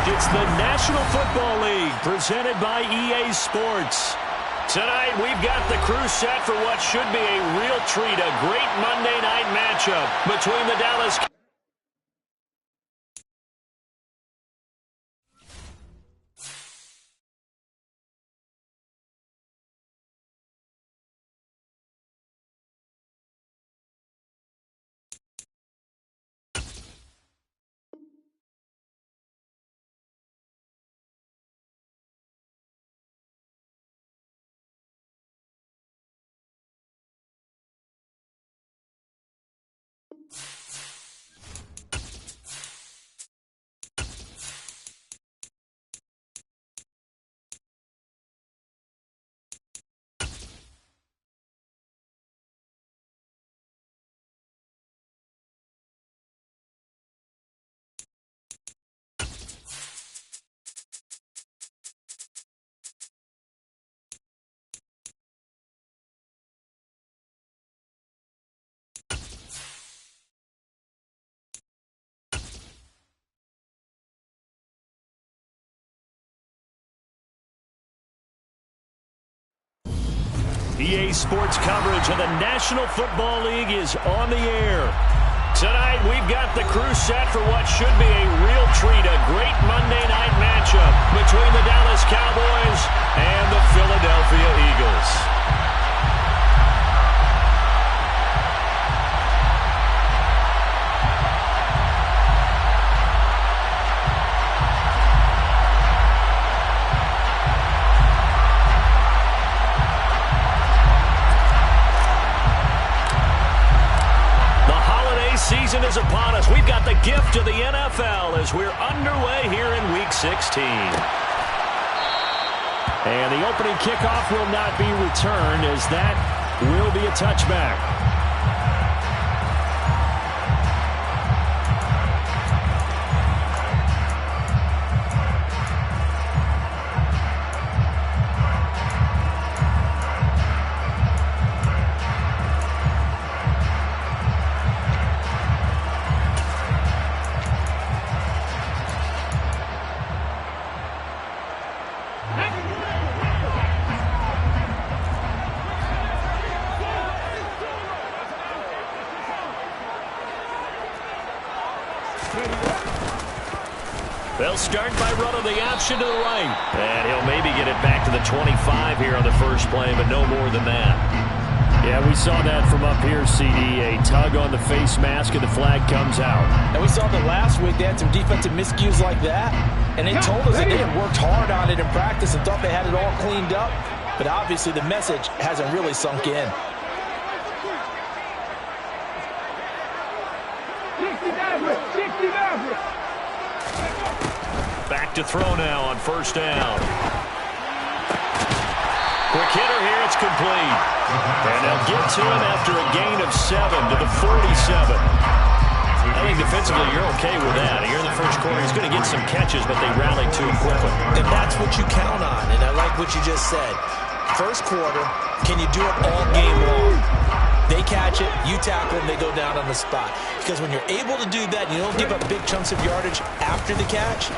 It's the National Football League presented by EA Sports. Tonight, we've got the crew set for what should be a real treat, a great Monday night matchup between the Dallas Cowboys. EA Sports coverage of the National Football League is on the air. Tonight, we've got the crew set for what should be a real treat, a great Monday night matchup between the Dallas Cowboys and the Philadelphia Eagles. Season is upon us. We've got the gift of the NFL as we're underway here in Week 16. And the opening kickoff will not be returned as that will be a touchback. They'll start by running the option to the right. And he'll maybe get it back to the 25 here on the first play, but no more than that. Yeah, we saw that from up here, CD. A tug on the face mask, and the flag comes out. And we saw that last week. They had some defensive miscues like that. And they told us that they had worked hard on it in practice and thought they had it all cleaned up. But obviously the message hasn't really sunk in. Back to throw now on first down. Quick hitter here, it's complete. And they'll get to him after a gain of 7 to the 47. I think defensively you're okay with that. Here in the first quarter, he's going to get some catches, but they rallied too quickly. And that's what you count on, and I like what you just said. First quarter, can you do it all game long? They catch it, you tackle them, they go down on the spot. Because when you're able to do that, you don't give up big chunks of yardage after the catch,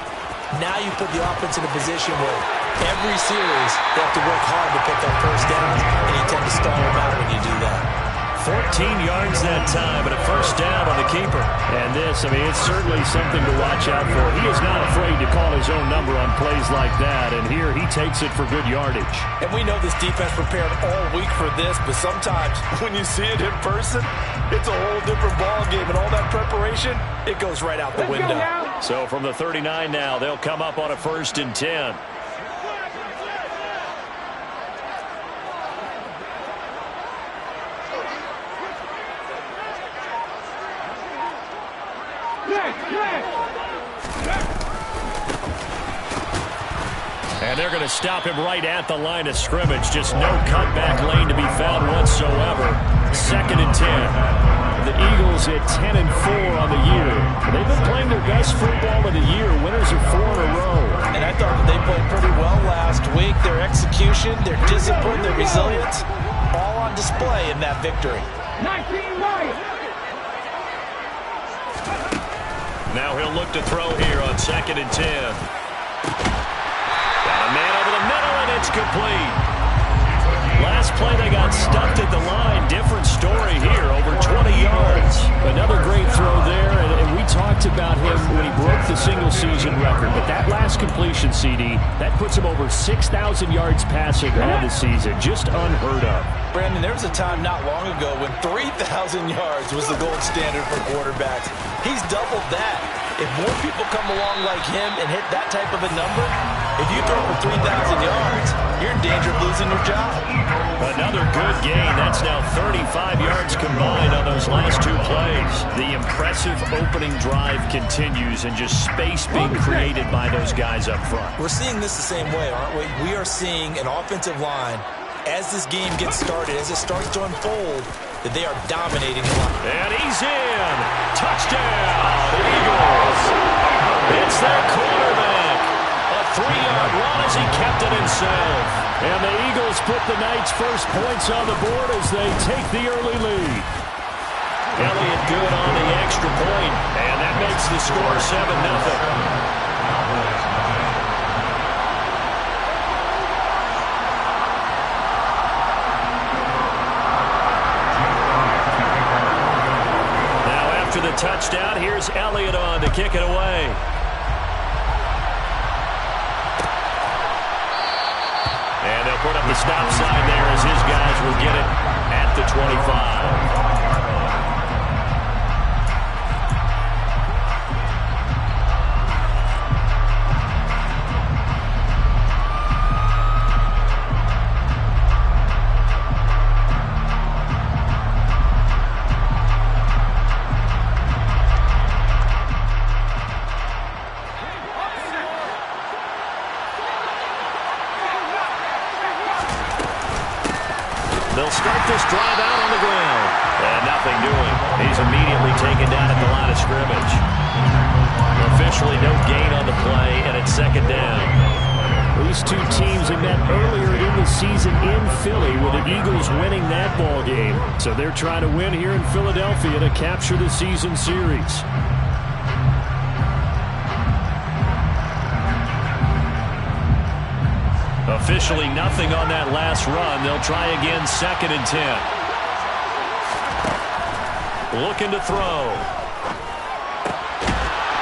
now you put the offense in a position where every series they have to work hard to pick up first downs, and you tend to stall them out when you do that. 14 yards that time, and a first down on the keeper. And this, I mean, it's certainly something to watch out for. He is not afraid to call his own number on plays like that, and here he takes it for good yardage. And we know this defense prepared all week for this, but sometimes when you see it in person, it's a whole different ball game, and all that preparation, it goes right out the window. So from the 39 now, they'll come up on a 1st and 10. And they're going to stop him right at the line of scrimmage. Just no cutback lane to be found whatsoever. 2nd and 10. The Eagles at 10-4 on the year. They've been playing their best football of the year. Winners of 4 in a row. And I thought that they played pretty well last week. Their execution, their discipline, their resilience, all on display in that victory. 19 right. Now he'll look to throw here on 2nd and 10. Got a man over the middle, and it's complete. Last play, they got stuffed at the line. Different story here, over 20 yards. Another great throw there, and we talked about him when he broke the single-season record. But that last completion, CD, that puts him over 6,000 yards passing on the season. Just unheard of. Brandon, there was a time not long ago when 3,000 yards was the gold standard for quarterbacks. He's doubled that. If more people come along like him and hit that type of a number, if you throw for 3,000 yards, you're in danger of losing your job. Another good gain. That's now 35 yards combined on those last 2 plays. The impressive opening drive continues, and just space being created by those guys up front. We're seeing this the same way, aren't we? We are seeing an offensive line, as this game gets started, as it starts to unfold, that they are dominating the line. And he's in. Touchdown, Eagles. It's their quarterback. A 3-yard run as he kept it himself. And the Eagles put the night's first points on the board as they take the early lead. Elliott good on the extra point, and that makes the score 7-0. The touchdown. Here's Elliott on to kick it away. And they'll put up the stop sign there as his guys will get it at the 25. They'll start this drive out on the ground. And nothing doing. He's immediately taken down at the line of scrimmage. Officially no gain on the play, and it's 2nd down. These two teams have met earlier in the season in Philly with the Eagles winning that ball game. So they're trying to win here in Philadelphia to capture the season series. Officially nothing on that last run. They'll try again 2nd and 10. Looking to throw.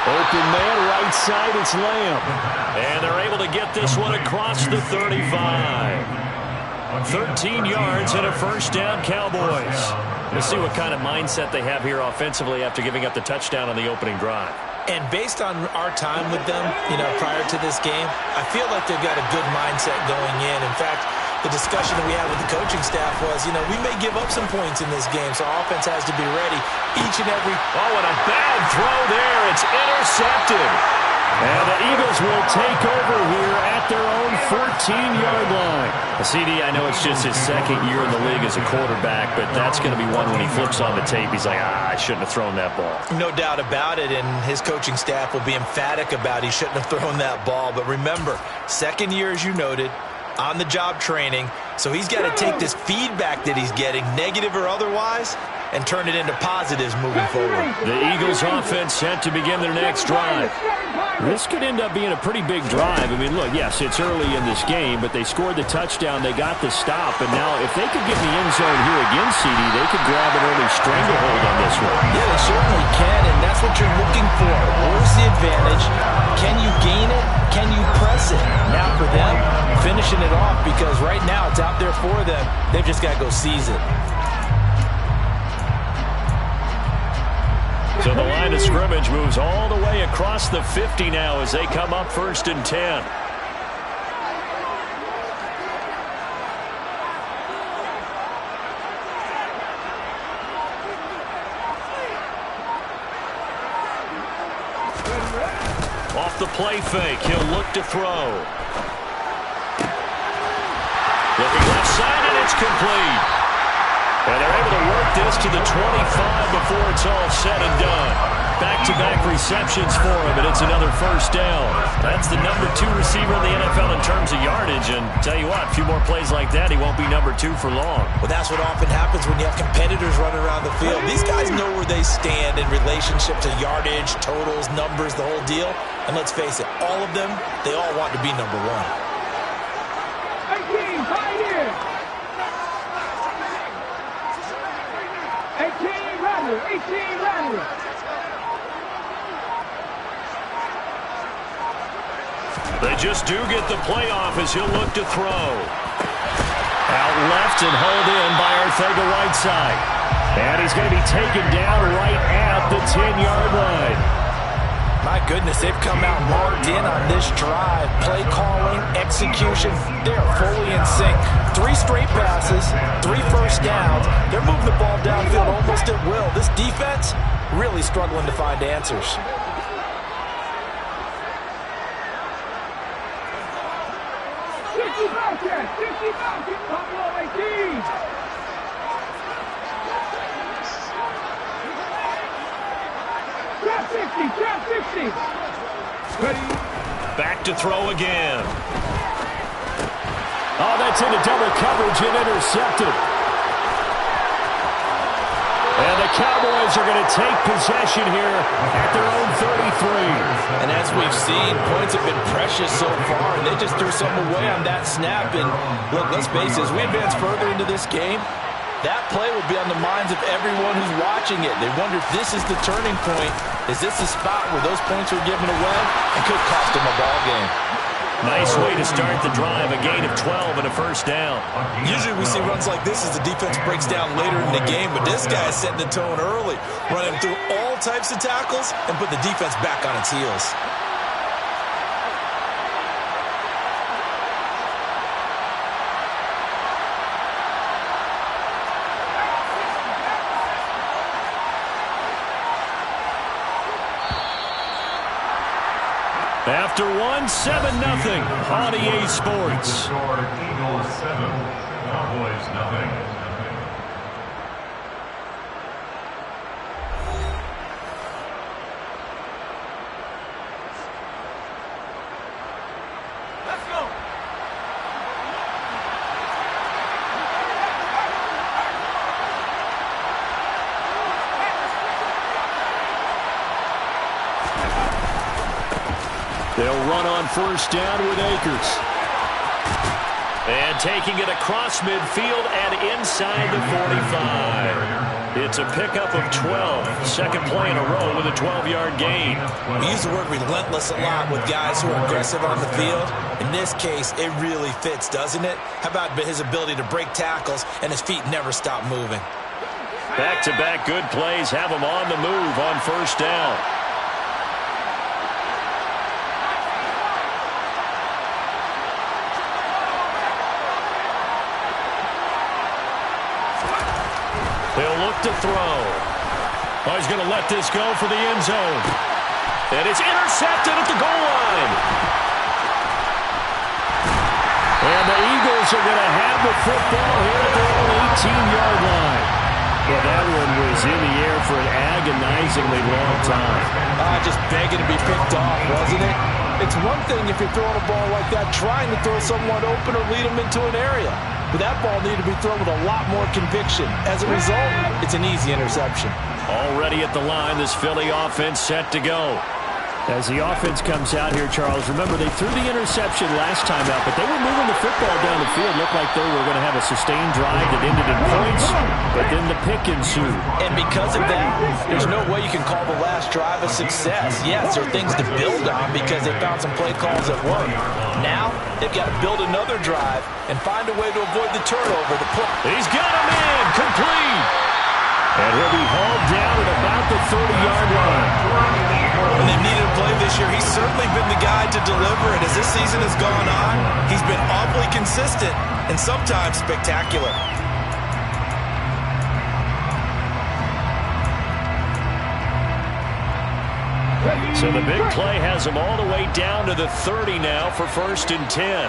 Open man, right side, it's Lamb. And they're able to get this one across the 35. 13 yards and a first down, Cowboys. Let's see what kind of mindset they have here offensively after giving up the touchdown on the opening drive. And based on our time with them, prior to this game, I feel like they've got a good mindset going in. In fact, the discussion that we had with the coaching staff was, we may give up some points in this game, so our offense has to be ready each and every. Oh, and a bad throw there. It's intercepted. And the Eagles will take over here at their own 14-yard line. CD, I know it's just his 2nd year in the league as a quarterback, but that's going to be one when he flips on the tape. He's like, I shouldn't have thrown that ball. No doubt about it, and his coaching staff will be emphatic about he shouldn't have thrown that ball. But remember, 2nd year, as you noted, on-the-job training, so he's got to take this feedback that he's getting, negative or otherwise, and turn it into positives moving forward. The Eagles offense set to begin their next drive. This could end up being a pretty big drive. I mean, look, yes, it's early in this game, but they scored the touchdown, they got the stop, and now if they could get in the end zone here again, CD, they could grab an early stranglehold on this one. Yeah, they certainly can, and that's what you're looking for. Where's the advantage? Can you gain it? Can you press it? Now for them, finishing it off, because right now it's out there for them. They've just got to go seize it. So the line of scrimmage moves all the way across the 50 now as they come up 1st and 10. Off the play fake, he'll look to throw. Looking left side, and it's complete. And they're able to work this to the 25 before it's all said and done. Back-to-back receptions for him, and it's another first down. That's the number 2 receiver in the NFL in terms of yardage, and tell you what, a few more plays like that, he won't be number 2 for long. Well, that's what often happens when you have competitors running around the field. These guys know where they stand in relationship to yardage, totals, numbers, the whole deal. And let's face it, all of them, they all want to be number 1. 18, right here. 18, Rattler, 18, Rattler. They just do get the playoff as he'll look to throw. Out left and hauled in by Arcega-Whiteside. And he's going to be taken down right at the 10-yard line. My goodness, they've come out locked in on this drive. Play calling, execution, they're fully in sync. 3 straight passes, 3 first downs. They're moving the ball downfield almost at will. This defense really struggling to find answers. Back to throw again. Oh, that's into double coverage and intercepted. And the Cowboys are going to take possession here at their own 33. And as we've seen, points have been precious so far, and they just threw something away on that snap. And look, let's face it, as we advance further into this game, that play will be on the minds of everyone who's watching it. They wonder if this is the turning point. Is this the spot where those points are given away? It could cost them a ball game. Nice way to start the drive, a gain of 12 and a first down. Usually we see runs like this as the defense breaks down later in the game, but this guy is setting the tone early, running through all types of tackles and put the defense back on its heels. After 7-0 on EA Sports. Eagles 7, Cowboys nothing. They'll run on first down with Akers. And taking it across midfield and inside the 45. It's a pickup of 12. Second play in a row with a 12-yard gain. We use the word relentless a lot with guys who are aggressive on the field. In this case, it really fits, doesn't it? How about his ability to break tackles and his feet never stop moving? Back-to-back good plays have him on the move on first down. He'll look to throw. Oh, he's going to let this go for the end zone. And it's intercepted at the goal line. And the Eagles are going to have the football here at their own 18-yard line. Well, that one was in the air for an agonizingly long time. Just begging to be picked off, wasn't it? It's one thing if you're throwing a ball like that, trying to throw someone open or lead them into an area. But that ball needed to be thrown with a lot more conviction. As a result, it's an easy interception. Already at the line, this Philly offense set to go. As the offense comes out here, Charles, remember they threw the interception last time out, but they were moving the football down the field. Looked like they were going to have a sustained drive that ended in points, but then the pick ensued. And because of that, there's no way you can call the last drive a success. Yes, there are things to build on because they found some play calls that work. Now, they've got to build another drive and find a way to avoid the turnover. He's got him in, complete. And he'll be hauled down at about the 30-yard line. When they've needed a play this year, he's certainly been the guy to deliver. And as this season has gone on, he's been awfully consistent and sometimes spectacular. So the big play has him all the way down to the 30 now for 1st and 10.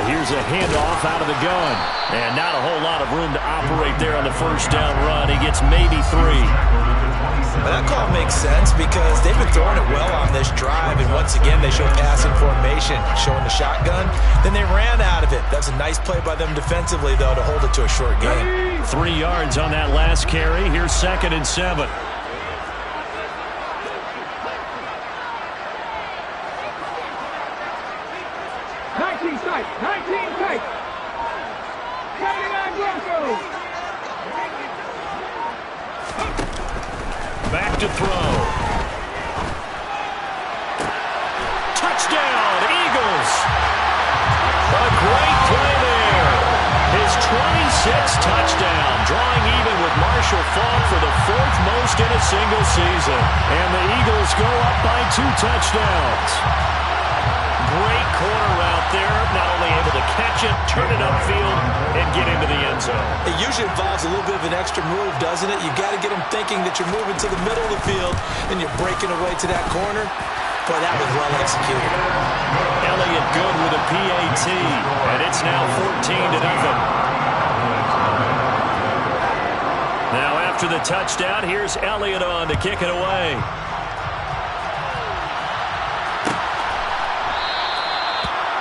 Here's a handoff out of the gun. And not a whole lot of room to operate there on the first down run. He gets maybe 3. But that call makes sense because they've been throwing it well on this drive. And once again, they show passing formation, showing the shotgun. Then they ran out of it. That's a nice play by them defensively, though, to hold it to a short game. 3 yards on that last carry. Here's 2nd and 7. 19 tight. 19 tight. 79 Broncos. Back to throw. Touchdown, Eagles. A great play there. His 26th touchdown, drawing even with Marshall Faulk for the 4th most in a single season. And the Eagles go up by 2 touchdowns. Great corner route there. Not only able to catch it, turn it upfield, and get into the end zone. It usually involves a little bit of an extra move, doesn't it? You've got to get them thinking that you're moving to the middle of the field and you're breaking away to that corner. Boy, that was well executed. Elliott good with a PAT, and it's now 14-0. Now after the touchdown, here's Elliott on to kick it away.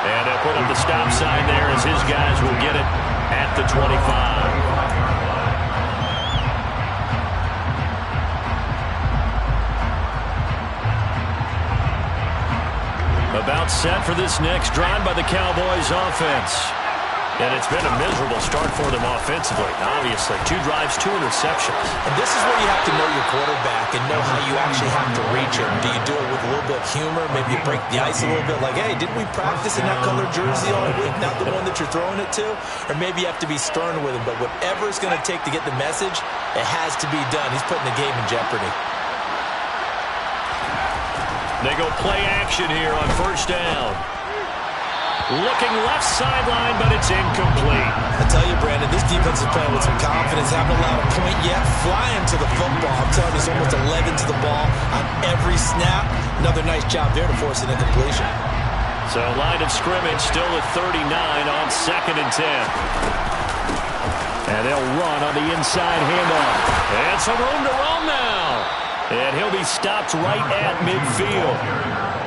And they'll put up the stop sign there as his guys will get it at the 25. About set for this next drive by the Cowboys offense. And it's been a miserable start for them offensively. Obviously, 2 drives, 2 interceptions. And this is where you have to know your quarterback and know how you actually have to reach him. Do you do it with a little bit of humor? Maybe you break the ice a little bit like, hey, didn't we practice in that color jersey all week, not the one that you're throwing it to? Or maybe you have to be stern with him. But whatever it's going to take to get the message, it has to be done. He's putting the game in jeopardy. They go play action here on first down. Looking left sideline, but it's incomplete. I tell you, Brandon, this defense is playing with some confidence. Haven't allowed a point yet. Flying to the football. I'm telling you, it's almost 11 to the ball on every snap. Another nice job there to force an incompletion. So line of scrimmage still at 39 on 2nd and 10. And they'll run on the inside handoff. And some room to roam now. And he'll be stopped right at midfield.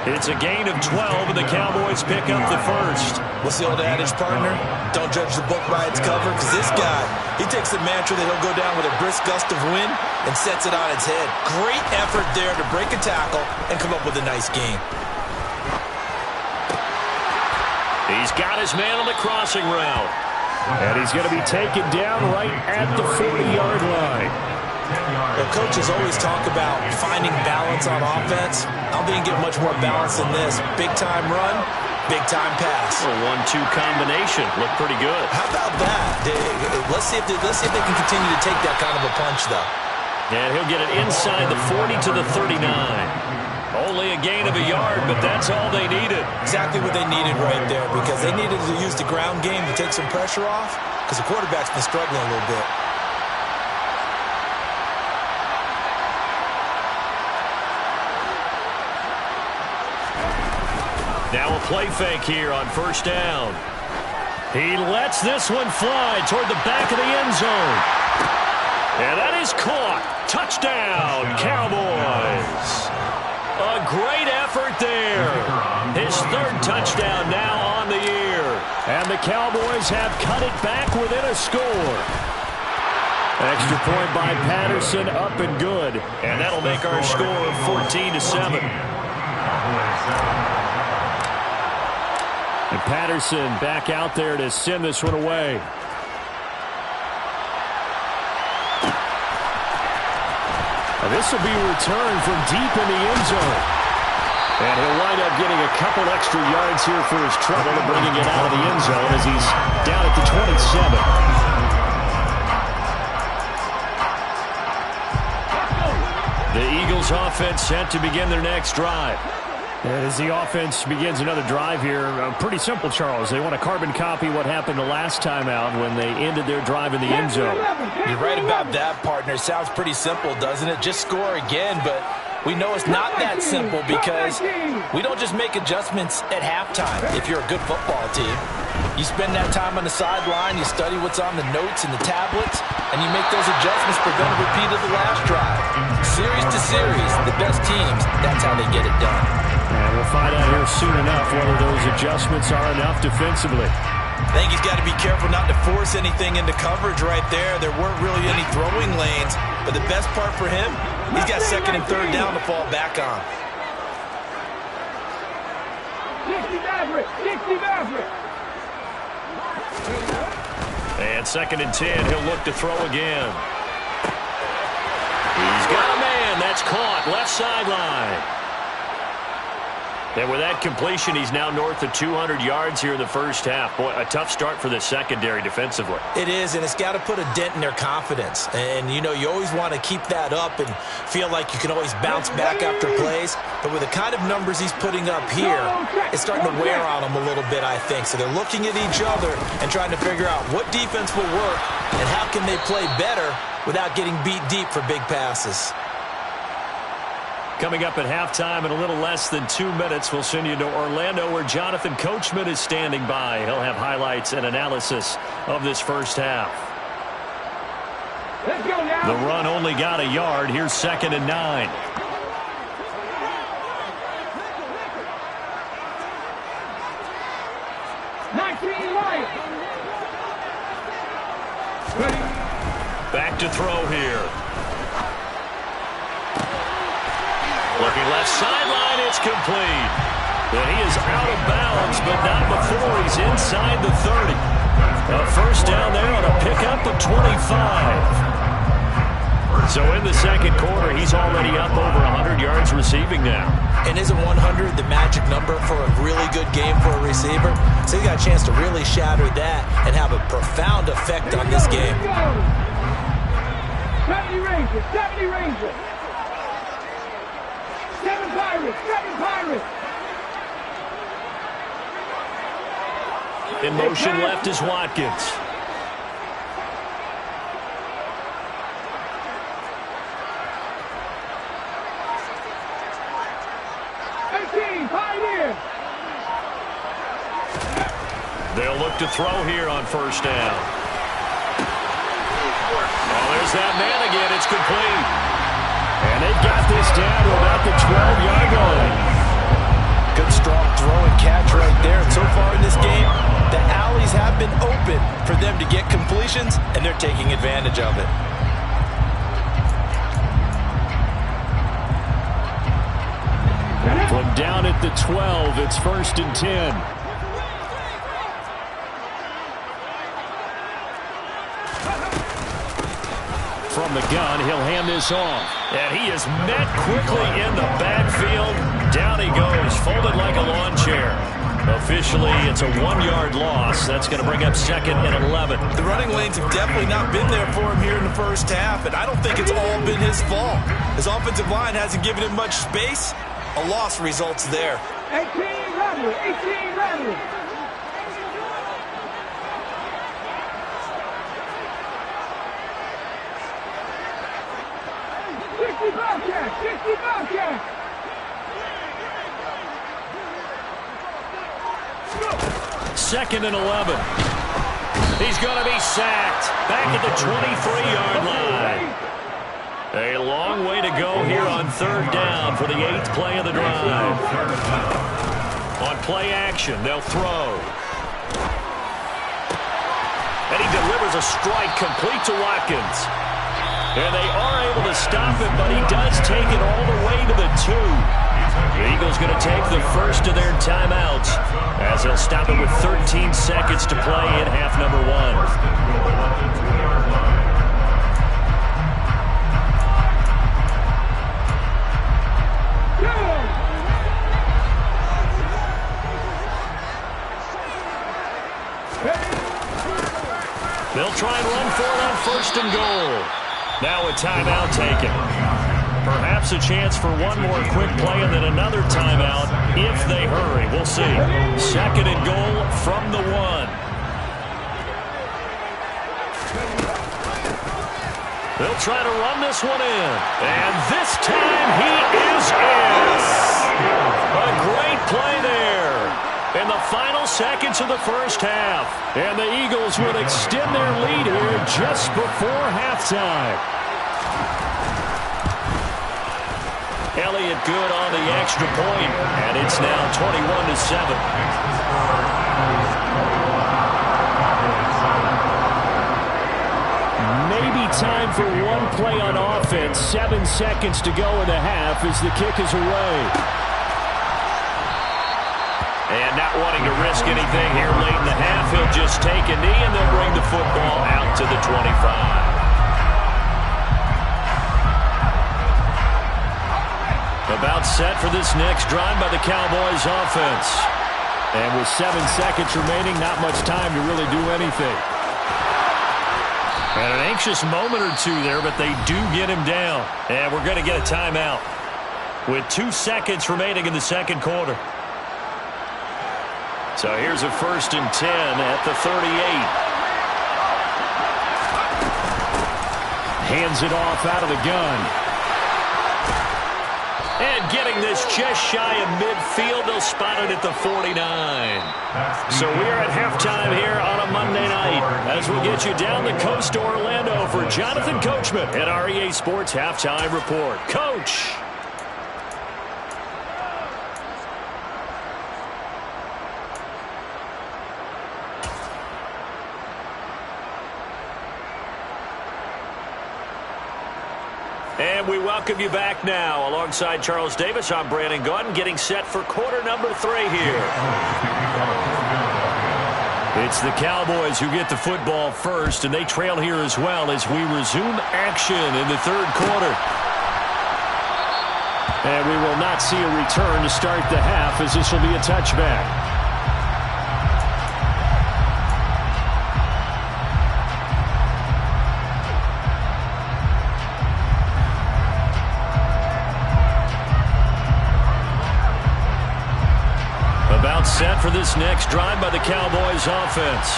It's a gain of 12, and the Cowboys pick up the first. What's the old adage, partner? Don't judge the book by its cover, because this guy, he takes the mantra that he'll go down with a brisk gust of wind and sets it on its head. Great effort there to break a tackle and come up with a nice gain. He's got his man on the crossing route. And he's going to be taken down right at the 40-yard line. Well, coaches always talk about finding balance on offense. I don't think you get much more balance than this. Big-time run, big-time pass. A 1-2 combination. Looked pretty good. How about that? Let's see if they can continue to take that kind of a punch, though. And he'll get it inside the 40 to the 39. Only a gain of a yard, but that's all they needed. Exactly what they needed right there, because they needed to use the ground game to take some pressure off, because the quarterback's been struggling a little bit. Now a play fake here on first down. He lets this one fly toward the back of the end zone. And that is caught. Touchdown, Cowboys. A great effort there. His 3rd touchdown now on the year. And the Cowboys have cut it back within a score. Extra point by Patterson, up and good. And that'll make our score 14-7. And Patterson back out there to send this one away. And this will be returned from deep in the end zone. And he'll wind up getting a couple extra yards here for his trouble and bringing it out of the end zone as he's down at the 27. The Eagles offense set to begin their next drive. And as the offense begins another drive here, pretty simple, Charles. They want to carbon copy what happened the last time out when they ended their drive in the end zone. You're right about that, partner. Sounds pretty simple, doesn't it? Just score again, but We know it's not that simple because we don't just make adjustments at halftime if you're a good football team. You spend that time on the sideline, you study what's on the notes and the tablets, and you make those adjustments, prevent a repeat of the last drive. Series to series, the best teams, that's how they get it done. And we'll find out here soon enough whether those adjustments are enough defensively. I think he's got to be careful not to force anything into coverage right there. There weren't really any throwing lanes, but the best part for him, he's got second and third down to fall back on. 60 Maverick! 60 Maverick! And second and 10, he'll look to throw again. He's got a man. That's caught. Left sideline. And with that completion, he's now north of 200 yards here in the first half. Boy, a tough start for the secondary defensively. It is, and it's got to put a dent in their confidence. And, you know, you always want to keep that up and feel like you can always bounce back after plays. But with the kind of numbers he's putting up here, it's starting to wear on them a little bit, I think. So they're looking at each other and trying to figure out what defense will work and how can they play better without getting beat deep for big passes. Coming up at halftime in a little less than 2 minutes, we'll send you to Orlando where Jonathan Coachman is standing by. He'll have highlights and analysis of this first half. Let's go now. The run only got a yard. Here's second and 9. Back to throw here. Looking left sideline, it's complete. And he is out of bounds, but not before he's inside the 30. A first down there on a pickup of 25. So in the second quarter, he's already up over 100 yards receiving now. And isn't 100 the magic number for a really good game for a receiver? So he got a chance to really shatter that and have a profound effect on this game. 70 Rangers, 70 Rangers. 7 Pirates, 7 Pirates. In motion left is Watkins. They'll look to throw here on first down. Oh, there's that man again. It's complete. And they've got this down to about the 12-yard line. Good strong throw and catch right there. And so far in this game, the alleys have been open for them to get completions, and they're taking advantage of it. From down at the 12, it's first and 10. From the gun, he'll hand this off. And he is met quickly in the backfield. Down he goes, folded like a lawn chair. Officially, it's a 1-yard loss. That's going to bring up second and 11. The running lanes have definitely not been there for him here in the first half, and I don't think it's all been his fault. His offensive line hasn't given him much space. A loss results there. 18 Rattler, 18 Rattler. Bobcat, 60 Bobcat. Second and 11. He's going to be sacked back at the 23-yard line. A long way to go here on third down for the 8th play of the drive. On play action, they'll throw. And he delivers a strike complete to Watkins. And they are able to stop him, but he does take it all the way to the 2. The Eagles going to take the first of their timeouts as they'll stop it with 13 seconds to play in half number 1. They'll try and run for it on first and goal. Now a timeout taken. Perhaps a chance for one more quick play and then another timeout if they hurry. We'll see. Second and goal from the 1. They'll try to run this one in. And this time he is in. A great play there in the final seconds of the first half. And the Eagles will extend their lead here just before halftime. Elliott good on the extra point, and it's now 21-7. Maybe time for one play on offense. 7 seconds to go in the half as the kick is away. And not wanting to risk anything here late in the half, he'll just take a knee and they'll bring the football out to the 25. About set for this next drive by the Cowboys offense. And with 7 seconds remaining, not much time to really do anything. And an anxious moment or two there, but they do get him down. And we're going to get a timeout with 2 seconds remaining in the second quarter. So here's a 1st and 10 at the 38. Hands it off out of the gun. And getting this just shy of midfield, they'll spot it at the 49. So we're at halftime here on a Monday night as we get you down the coast to Orlando for Jonathan Coachman at our EA Sports Halftime Report. Coach. And we welcome you back now. Alongside Charles Davis, I'm Brandon Gaudin, getting set for quarter number 3 here. It's the Cowboys who get the football first, and they trail here as well as we resume action in the third quarter. And we will not see a return to start the half, as this will be a touchback. Set for this next drive by the Cowboys offense.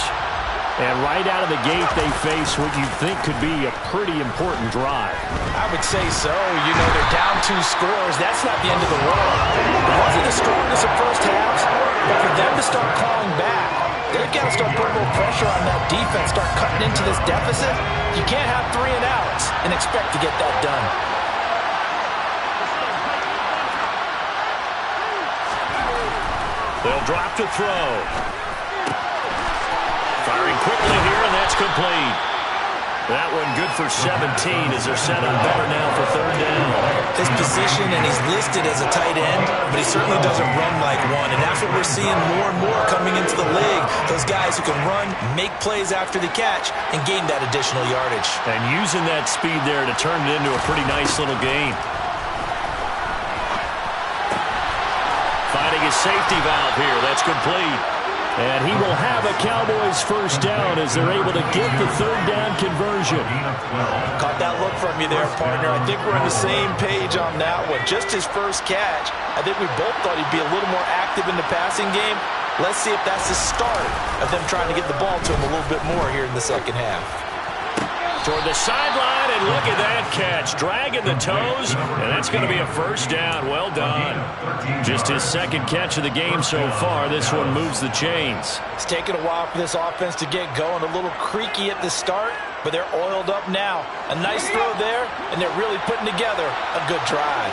And right out of the gate, they face what you think could be a pretty important drive. I would say so. You know, they're down 2 scores. That's not the end of the world. It wasn't the strongest of first halves, but for them to start clawing back, they've got to start putting a little pressure on that defense, start cutting into this deficit. You can't have 3 and outs and expect to get that done. They'll drop to throw. Firing quickly here, and that's complete. That one good for 17 as they're set up better now for third down. His position, and he's listed as a tight end, but he certainly doesn't run like one, and that's what we're seeing more and more coming into the league. Those guys who can run, make plays after the catch, and gain that additional yardage. And using that speed there to turn it into a pretty nice little game. Finding his safety valve here. That's complete. And he will have a Cowboys first down as they're able to get the third down conversion. Caught that look from you there, partner. I think we're on the same page on that one. Just his first catch. I think we both thought he'd be a little more active in the passing game. Let's see if that's the start of them trying to get the ball to him a little bit more here in the second half. Toward the sideline, and look at that catch. Dragging the toes, and that's going to be a first down. Well done. Just his second catch of the game so far. This one moves the chains. It's taken a while for this offense to get going. A little creaky at the start, but they're oiled up now. A nice throw there, and they're really putting together a good drive.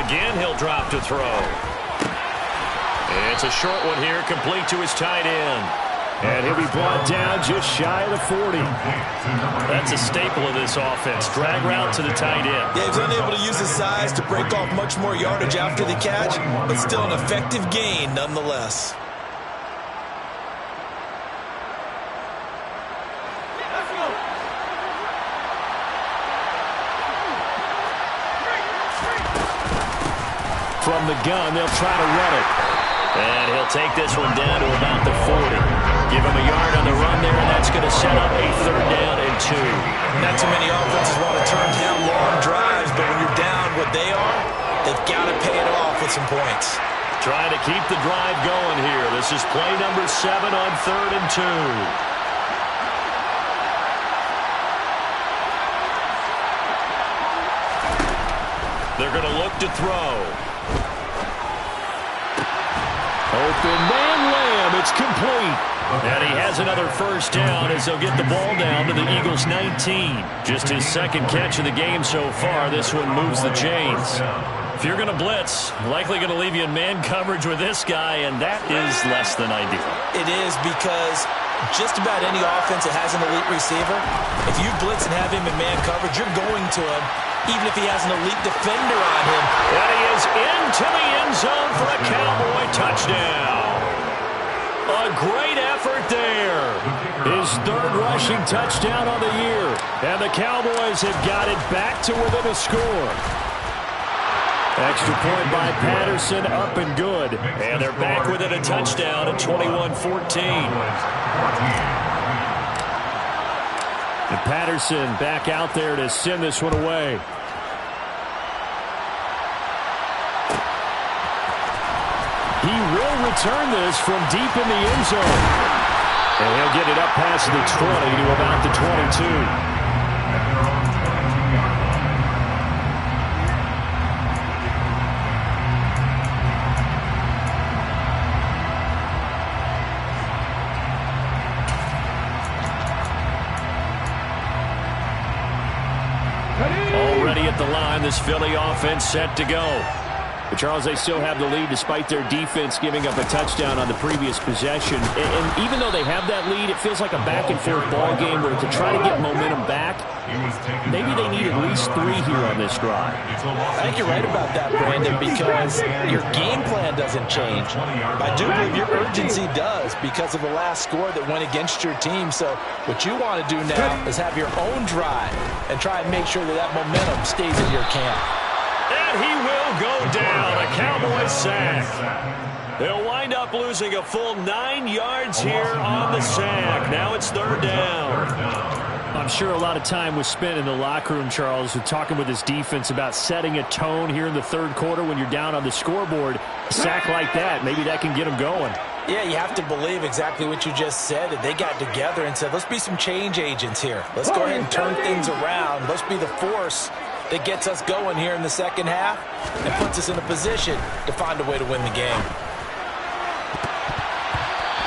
Again, he'll drop to throw. It's a short one here, complete to his tight end. And he'll be brought down just shy of the 40. That's a staple of this offense. Drag route to the tight end. Yeah, he's unable to use his size to break off much more yardage after the catch, but still an effective gain nonetheless. From the gun, they'll try to run it. And he'll take this one down to about the 40. Give him a yard on the run there, and that's going to set up a third down and 2. Not too many offenses want to turn down long drives, but when you're down what they are, they've got to pay it off with some points. Trying to keep the drive going here. This is play number 7 on 3rd and 2. They're going to look to throw. Open man lamb. It's complete. And he has another first down as they'll get the ball down to the Eagles' 19. Just his second catch of the game so far. This one moves the chains. If you're going to blitz, likely going to leave you in man coverage with this guy, and that is less than ideal. It is, because just about any offense that has an elite receiver, if you blitz and have him in man coverage, you're going to him, even if he has an elite defender on him. And he is into the end zone for a Cowboy touchdown. A great effort there. His 3rd rushing touchdown on the year. And the Cowboys have got it back to within a score. Extra point by Patterson, up and good. And they're back within a touchdown at 21-14. And Patterson back out there to send this one away. He will return this from deep in the end zone. And he'll get it up past the 20 to about the 22. Already at the line, this Philly offense set to go. But Charles, they still have the lead despite their defense giving up a touchdown on the previous possession. And even though they have that lead, it feels like a back-and-forth ball game where to try to get momentum back, maybe they need at least 3 here on this drive. I think you're right about that, Brandon, because your game plan doesn't change. I do believe your urgency does because of the last score that went against your team. So what you want to do now is have your own drive and try and make sure that that momentum stays in your camp. And he will go down. A Cowboy sack. They'll wind up losing a full 9 yards here on the sack. Now it's 3rd down. I'm sure a lot of time was spent in the locker room, Charles, with talking with his defense about setting a tone here in the 3rd quarter when you're down on the scoreboard. A sack like that, maybe that can get them going. Yeah, you have to believe exactly what you just said, that they got together and said, let's be some change agents here. Let's go ahead and turn things around. Let's be the force that gets us going here in the second half and puts us in a position to find a way to win the game.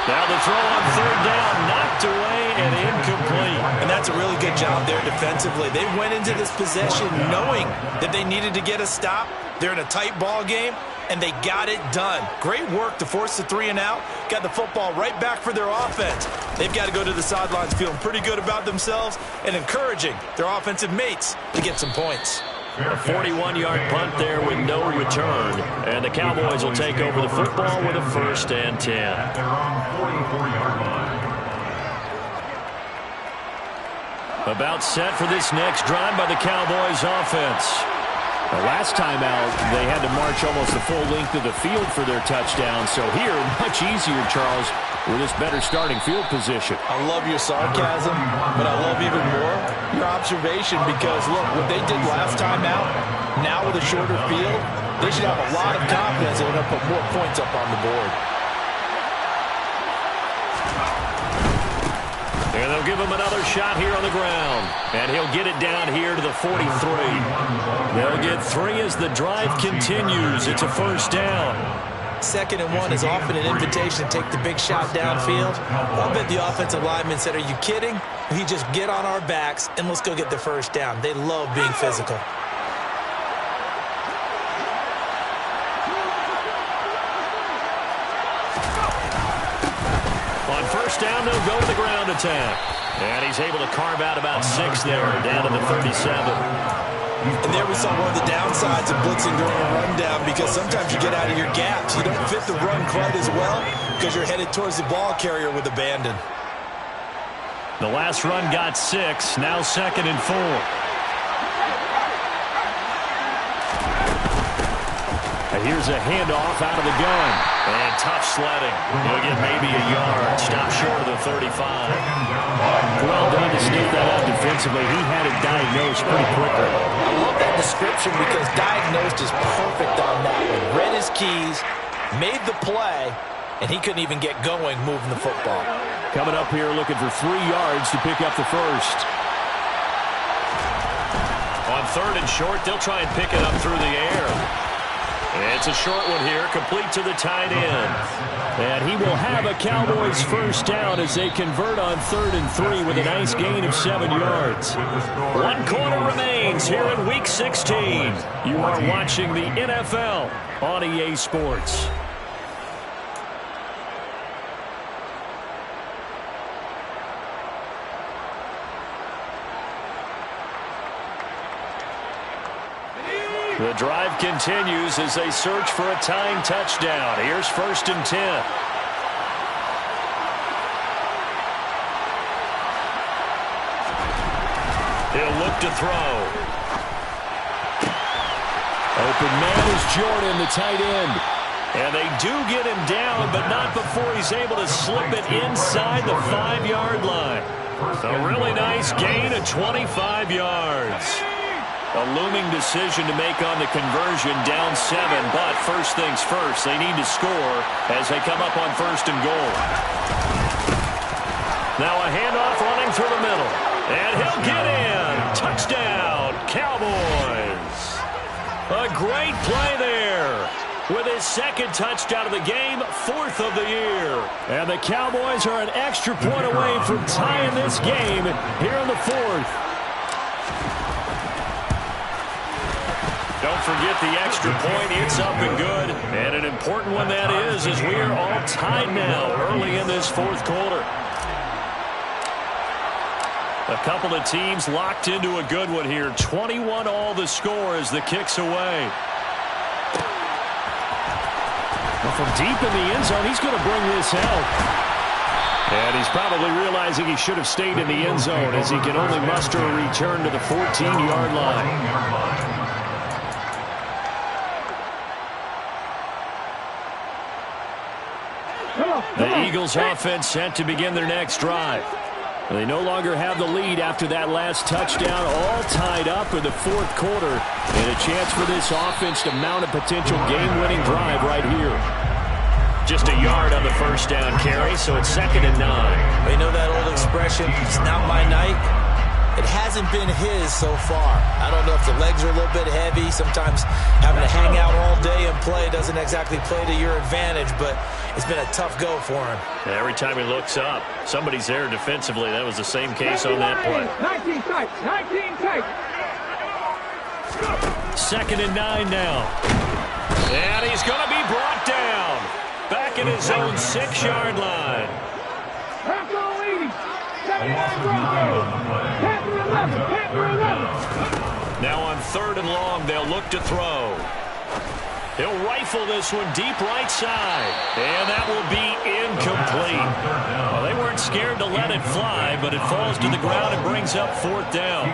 Now the throw on 3rd down, knocked away and incomplete. And that's a really good job there defensively. They went into this possession knowing that they needed to get a stop. They're in a tight ball game, and they got it done. Great work to force the 3 and out. Got the football right back for their offense. They've got to go to the sidelines feeling pretty good about themselves and encouraging their offensive mates to get some points. A 41-yard punt there with no return. And the Cowboys will take over the football with a 1st and 10. At their own 44-yard line. About set for this next drive by the Cowboys offense. The last time out, they had to march almost the full length of the field for their touchdown. So here, much easier, Charles, with this better starting field position. I love your sarcasm, but I love even more your observation because, look, what they did last time out, now with a shorter field, they should have a lot of confidence they're going to put more points up on the board. And they'll give him another shot here on the ground. And he'll get it down here to the 43. They'll get 3 as the drive continues. It's a 1st down. 2nd and 1 is often an invitation to take the big shot downfield. I'll bet the offensive linemen said, are you kidding? We just get on our backs and let's go get the 1st down. They love being physical. On 1st down, they'll go to the ground attack. And he's able to carve out about 6 there, down to the 37. And there we saw one of the downsides of blitzing during a rundown because sometimes you get out of your gaps. You don't fit the run quite as well because you're headed towards the ball carrier with abandon. The last run got 6, now 2nd and 4. And here's a handoff out of the gun. And tough sledding. He'll get maybe a yard. Stop short of the 35. Well done to sneak that out defensively. He had it diagnosed pretty quickly. I love that description because diagnosed is perfect on that one. Read his keys, made the play, and he couldn't even get going moving the football. Coming up here looking for 3 yards to pick up the first. On 3rd and short, they'll try and pick it up through the air. It's a short one here, complete to the tight end. And he will have a Cowboys first down as they convert on 3rd and 3 with a nice gain of 7 yards. 1 quarter remains here in Week 16. You are watching the NFL on EA Sports. The drive continues as they search for a tying touchdown. Here's 1st and 10. He'll look to throw. Open man is Jordan, the tight end. And they do get him down, but not before he's able to slip it inside the 5-yard line. A really nice gain of 25 yards. A looming decision to make on the conversion, down 7, but first things first, they need to score as they come up on 1st and goal. Now a handoff running through the middle, and he'll get in. Touchdown, Cowboys. A great play there. With his 2nd touchdown of the game, 4th of the year. And the Cowboys are an extra point away from tying this game here in the 4th. Don't forget the extra point. It's up and good. And an important one that is, as we are all tied now early in this 4th quarter. A couple of teams locked into a good one here. 21 all the score as the kick's away. Well, from deep in the end zone, he's going to bring this out. And he's probably realizing he should have stayed in the end zone as he can only muster a return to the 14-yard line. The Eagles offense set to begin their next drive. They no longer have the lead after that last touchdown, all tied up in the 4th quarter, and a chance for this offense to mount a potential game-winning drive right here. Just a yard on the first down carry, so it's 2nd and 9. They know that old expression, it's not my night. It hasn't been his so far. I don't know if the legs are a little bit heavy. Sometimes having to hang out all day and play doesn't exactly play to your advantage, but it's been a tough go for him. Every time he looks up, somebody's there defensively. That was the same case on that play. 19 tight, 19 tight. 2nd and 9 now. And he's going to be brought down. Back in his own 6-yard line. Panther leading. 79 Broncos. Panther 11. Panther 11. Now on 3rd and long, they'll look to throw. He'll rifle this one deep right side. And that will be incomplete. Well, they weren't scared to let it fly, but it falls to the ground and brings up 4th down.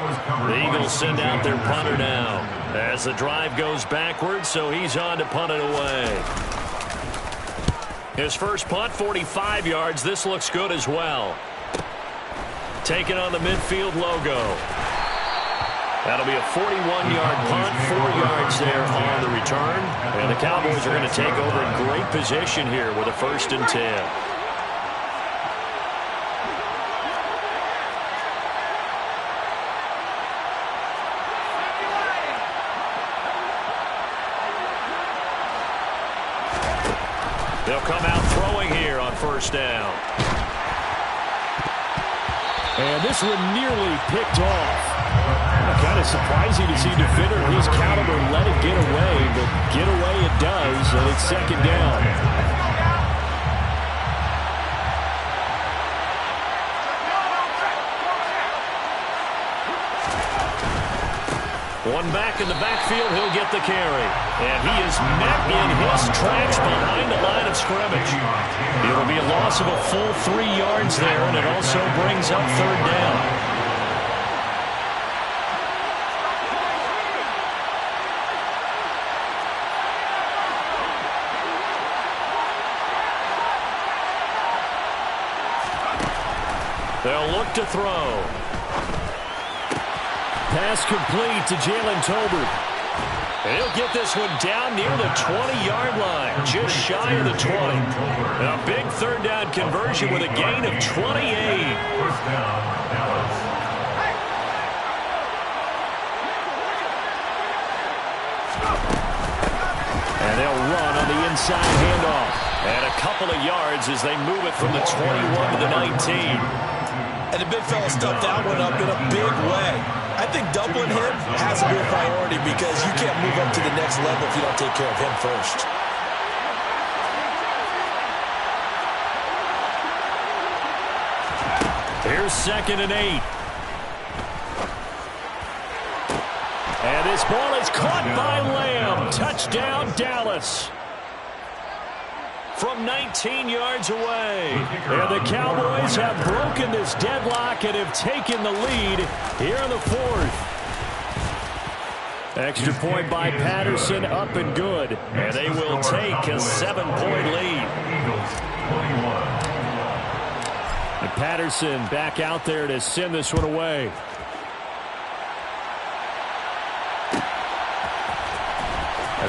The Eagles send out their punter now as the drive goes backwards, so he's on to punt it away. His first punt, 45 yards. This looks good as well. Taking on the midfield logo. That'll be a 41-yard punt, 4 yards there on the return. And the Cowboys are going to take over in great position here with a 1st and 10. They'll come out throwing here on 1st down. And this one nearly picked off. Kind of surprising to see a defender of his caliber let it get away, but get away it does, and it's 2nd down. One back in the backfield, he'll get the carry. And he is met in his tracks behind the line of scrimmage. It'll be a loss of a full 3 yards there, and it also brings up 3rd down. They'll look to throw. Pass complete to Jalen Tolbert. And he'll get this one down near the 20-yard line, just shy of the 20. A big third down conversion with a gain of 28. First down, Dallas. And they'll run on the inside handoff. And a couple of yards as they move it from the 21 to the 19. And the big fella stuffed that one up in a big way. I think doubling him has to be a priority because you can't move up to the next level if you don't take care of him first. Here's 2nd and 8. And this ball is caught by Lamb. Touchdown, Dallas. From 19 yards away. And the Cowboys have broken this deadlock and have taken the lead here in the 4th. Extra point by Patterson, up and good. And they will take a 7-point lead. And Patterson back out there to send this one away.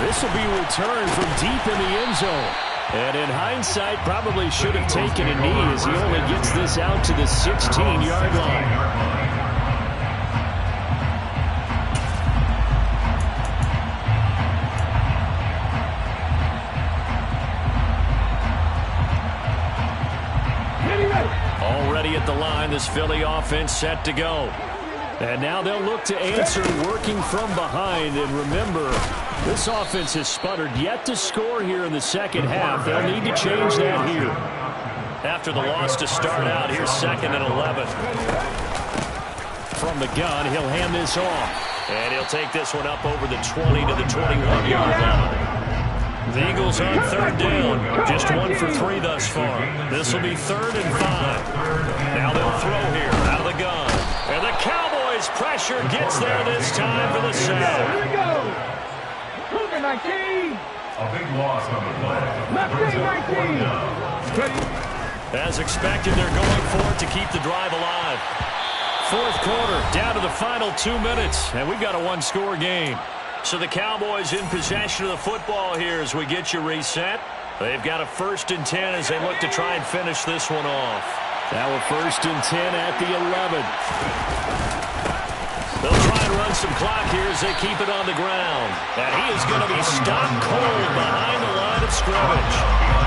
This will be returned from deep in the end zone. And in hindsight, probably should have taken a knee as he only gets this out to the 16-yard line. Already at the line, this Philly offense set to go. And now they'll look to answer working from behind. And remember, this offense has sputtered yet to score here in the second half. They'll need to change that here. After the loss to start out, here's 2nd and 11. From the gun, he'll hand this off. And he'll take this one up over the 20 to the 21-yard line. The Eagles on 3rd down. Just 1 for 3 thus far. This will be 3rd and 5. Now they'll throw here out of the gun. And the Cowboys pressure gets there this time for the sack. Here we go. Cougar 19. A big loss on the play. Left 19. As expected, they're going for it to keep the drive alive. 4th quarter, down to the final 2 minutes, and we've got a 1-score game. So the Cowboys in possession of the football here as we get you reset. They've got a 1st and 10 as they look to try and finish this one off. Now a 1st and 10 at the 11. They'll try and run some clock here as they keep it on the ground. And he is going to be stopped cold behind the line of scrimmage.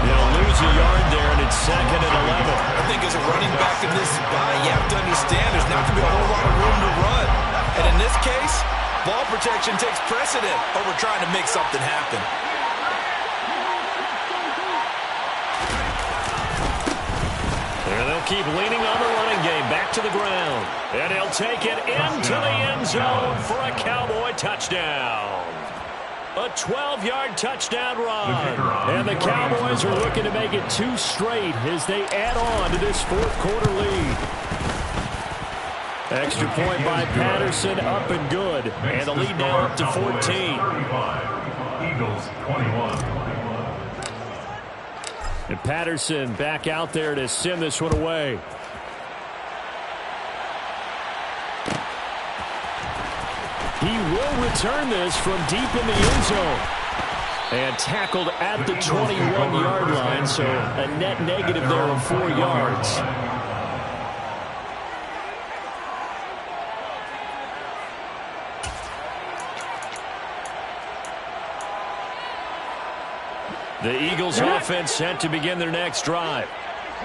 He'll lose a yard there, and it's 2nd and 11. I think as a running back in this spot, you have to understand there's not going to be a whole lot of room to run. And in this case, ball protection takes precedent over trying to make something happen. There they'll keep leaning on the running game. Back to the ground. And he'll take it into the end zone for a Cowboy touchdown. A 12-yard touchdown run. And the Cowboys are looking to make it 2 straight as they add on to this 4th quarter lead. Extra point by Patterson, up and good. And the lead now up to 14. Eagles 21. And Patterson back out there to send this one away. He will return this from deep in the end zone. And tackled at the 21-yard line, so a net negative there of 4 yards. The Eagles offense set to begin their next drive.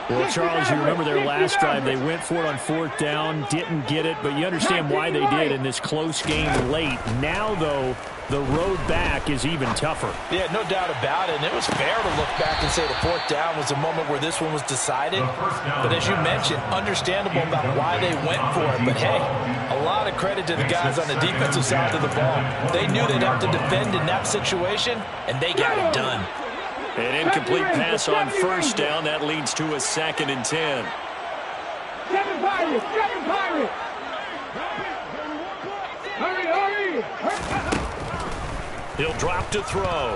Well, Charles, you remember their last drive. They went for it on 4th down, didn't get it, but you understand why they did in this close game late. Now, though, the road back is even tougher. Yeah, no doubt about it. And it was fair to look back and say the 4th down was the moment where this one was decided. But as you mentioned, understandable about why they went for it. But, hey, a lot of credit to the guys on the defensive side of the ball. They knew they'd have to defend in that situation, and they got it done. An incomplete pass on 1st down. That leads to a 2nd and 10. 7 Pirates! 7 Pirates! Hurry, hurry! He'll drop to throw.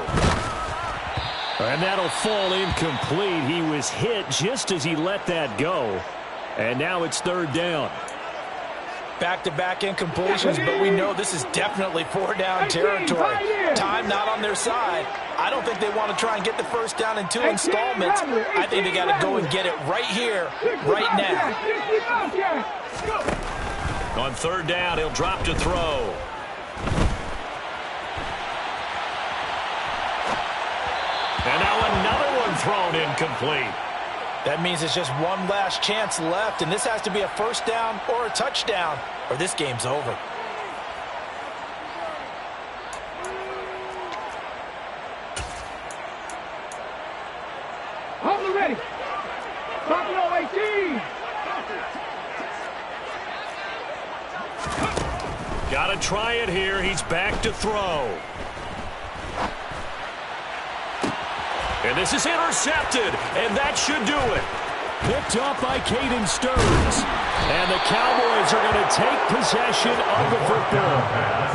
And that'll fall incomplete. He was hit just as he let that go. And now it's 3rd down. Back-to-back incompletions, but we know this is definitely 4-down territory. Time not on their side. I don't think they want to try and get the first down in 2 installments. I think they got to go and get it right here, right now. On 3rd down, he'll drop to throw. And now another one thrown incomplete. That means it's just one last chance left, and this has to be a first down or a touchdown, or this game's over. Hold it ready. Buffalo 18. Got to try it here. He's back to throw. And this is intercepted, and that should do it. Picked up by Caden Stearns. And the Cowboys are going to take possession of the football.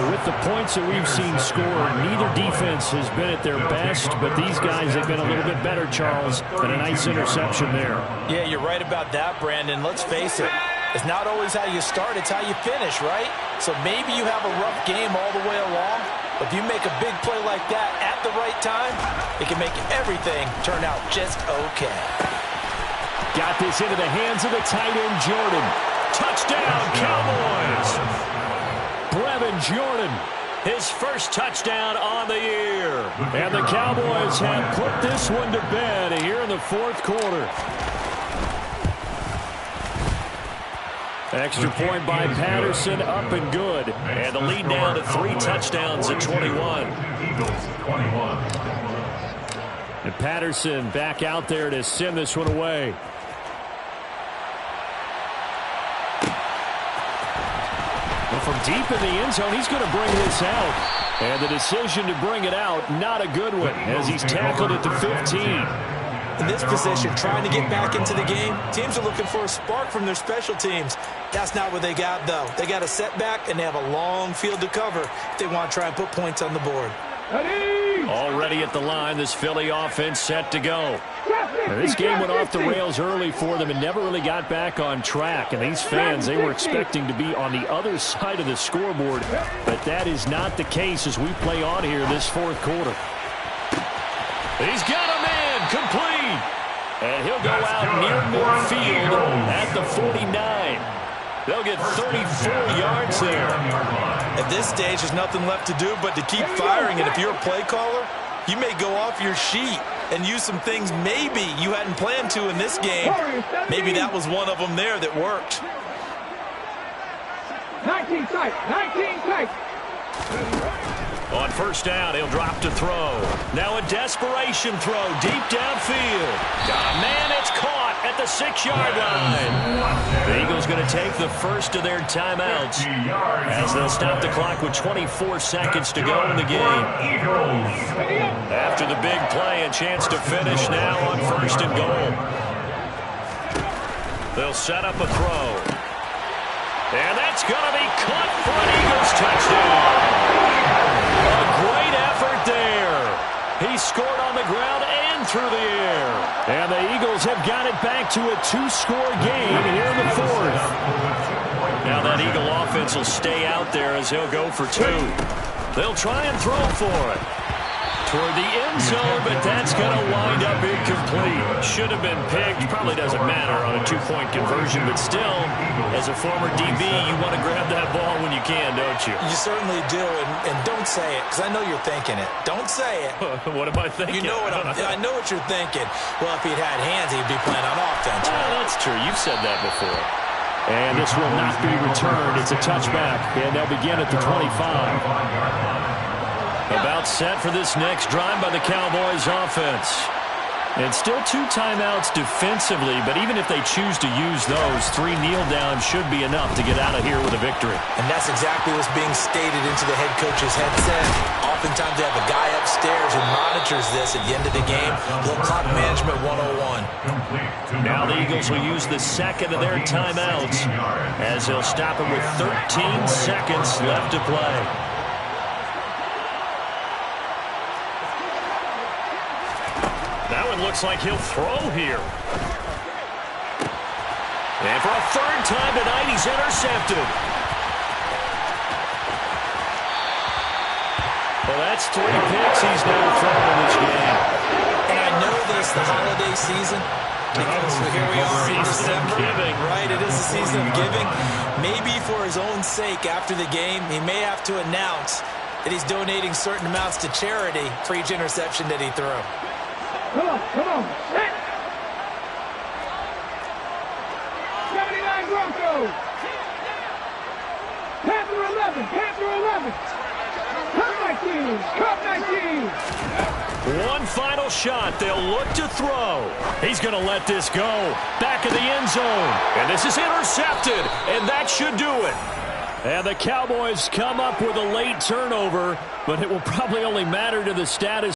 With the points that we've seen scored, neither defense has been at their best, but these guys have been a little bit better, Charles, and a nice interception there. Yeah, you're right about that, Brandon. Let's face it. It's not always how you start, it's how you finish, right? So maybe you have a rough game all the way along, but if you make a big play like that at the right time, it can make everything turn out just okay. Got this into the hands of the tight end, Jordan. Touchdown, Cowboys! Brevin Jordan, his first touchdown on the year. And the Cowboys have put this one to bed here in the 4th quarter. Extra point by Patterson, up and good. And the lead down to 3 touchdowns at 21. And Patterson back out there to send this one away. Well, from deep in the end zone, he's going to bring this out. And the decision to bring it out, not a good one, as he's tackled at the 15. In this position, trying to get back into the game, teams are looking for a spark from their special teams. That's not what they got, though. They got a setback, and they have a long field to cover if they want to try and put points on the board. Already at the line, this Philly offense set to go. Now, this game went off the rails early for them and never really got back on track. And these fans, they were expecting to be on the other side of the scoreboard. But that is not the case as we play on here this 4th quarter. He's got a man complete. And he'll go out near midfield at the 49. They'll get 34 yards there. At this stage, there's nothing left to do but to keep firing. And if you're a play caller, you may go off your sheet and use some things maybe you hadn't planned to in this game. Maybe that was one of them there that worked. 19 tight. 19 tight. On 1st down, he'll drop to throw. Now a desperation throw deep downfield. Got a man, it's caught at the 6-yard line. The Eagles going to take the first of their timeouts as they'll stop the clock with 24 seconds to go in the game. After the big play, a chance to finish now on 1st and goal. They'll set up a throw. And that's going to be caught for an Eagles touchdown. A great effort there. He scored on the ground and through the air. And the Eagles have got it back to a 2-score game here in the 4th. Now that Eagle offense will stay out there as he'll go for 2. They'll try and throw for it. Toward the end zone, but that's going to wind up incomplete. Should have been picked. Probably doesn't matter on a 2-point conversion, but still, as a former DB, you want to grab that ball when you can, don't you? You certainly do, and don't say it, because I know you're thinking it. Don't say it. What am I thinking? You know I know what you're thinking. Well, if he'd had hands, he'd be playing on offense. Oh, that's true. You've said that before. And this will not be returned. It's a touchback, and they'll begin at the 25. About set for this next drive by the Cowboys offense. And still 2 timeouts defensively, but even if they choose to use those, 3 kneel downs should be enough to get out of here with a victory. And that's exactly what's being stated into the head coach's headset. Oftentimes they have a guy upstairs who monitors this at the end of the game. Little clock management 101. Now the Eagles will use the second of their timeouts as they'll stop it with 13 seconds left to play. That one looks like he'll throw here. And for a 3rd time tonight, he's intercepted. Well, that's 3 picks he's now thrown in this game. And I know that it's the holiday season because here we are in December. Giving. Right, it is the season of giving. Maybe for his own sake after the game, he may have to announce that he's donating certain amounts to charity for each interception that he threw. Come on, set. 79 Broncos. Panther 11, Panther 11. Cup 19. One final shot. They'll look to throw. He's going to let this go. Back of the end zone. And this is intercepted. And that should do it. And the Cowboys come up with a late turnover, but it will probably only matter to the status